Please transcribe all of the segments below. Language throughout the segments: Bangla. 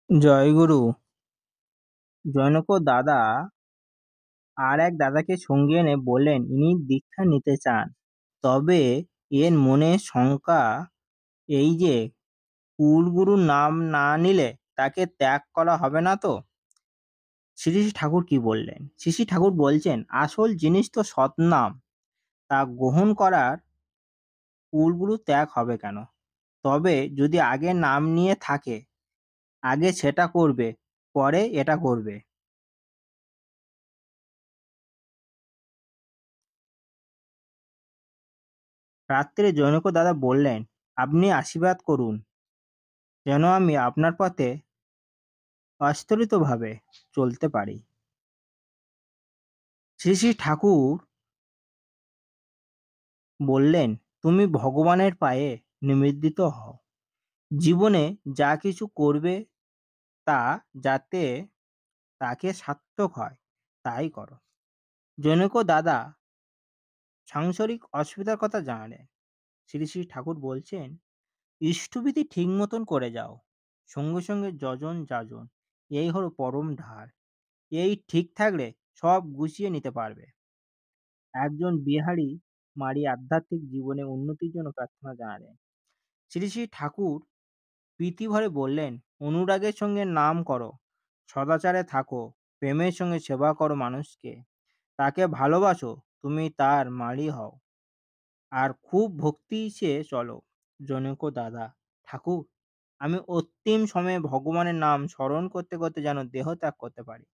জয়গুরু। জনক দাদা আর এক দাদাকে সঙ্গে এনে বললেন ইনি দীক্ষা নিতে চান। তবে এর মনে শঙ্কা এই যে কুলগুরুর নাম না নিলে তাকে ত্যাগ করা হবে না তো? শ্রী শ্রী ঠাকুর কি বললেন? শ্রী শ্রী ঠাকুর বলছেন আসল জিনিস তো সৎনাম, তা গ্রহণ করার কুলগুরু ত্যাগ হবে কেন? তবে যদি আগে নাম নিয়ে থাকে, আগে সেটা করবে, পরে এটা করবে। রাত্রে জনক দাদা বললেন, আপনি আশীর্বাদ করুন যেন আমি আপনার পথে অস্তরিতভাবে চলতে পারি। শ্রী শ্রী ঠাকুর বললেন, তুমি ভগবানের পায়ে নিবেদিত হও। জীবনে যা কিছু করবে তা যাতে তাকে সার্থক হয় তাই করো। জনক দাদা সাংসারিক অসুবিধার কথা জানালেন। শ্রী শ্রী ঠাকুর বলছেন, ইষ্টবিধি ঠিক মতন করে যাও, সঙ্গে সঙ্গে যজন যাজন, এই হলো পরম ধার। এই ঠিক থাকলে সব গুছিয়ে নিতে পারবে। একজন বিহারী মারি আধ্যাত্মিক জীবনে উন্নতির জন্য প্রার্থনা জানালেন। শ্রী শ্রী ঠাকুর প্রীতিভরে বললেন, অনুরাগের সঙ্গে নাম করো, সদাচারে থাকো, প্রেমের সঙ্গে সেবা করো মানুষকে, তাকে ভালোবাসো, তুমি তার মালি হও, আর খুব ভক্তি সে চলো। জনক দাদা, ঠাকুর, আমি অন্তিম সময়ে ভগবানের নাম স্মরণ করতে করতে যেন দেহ ত্যাগ করতে পারি।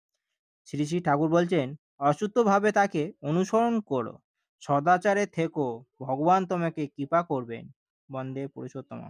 শ্রী শ্রী ঠাকুর বলছেন, অসূত্থভাবে তাকে অনুসরণ করো, সদাচারে থেকো, ভগবান তোমাকে কৃপা করবেন। বন্দে পুরুষোত্তম।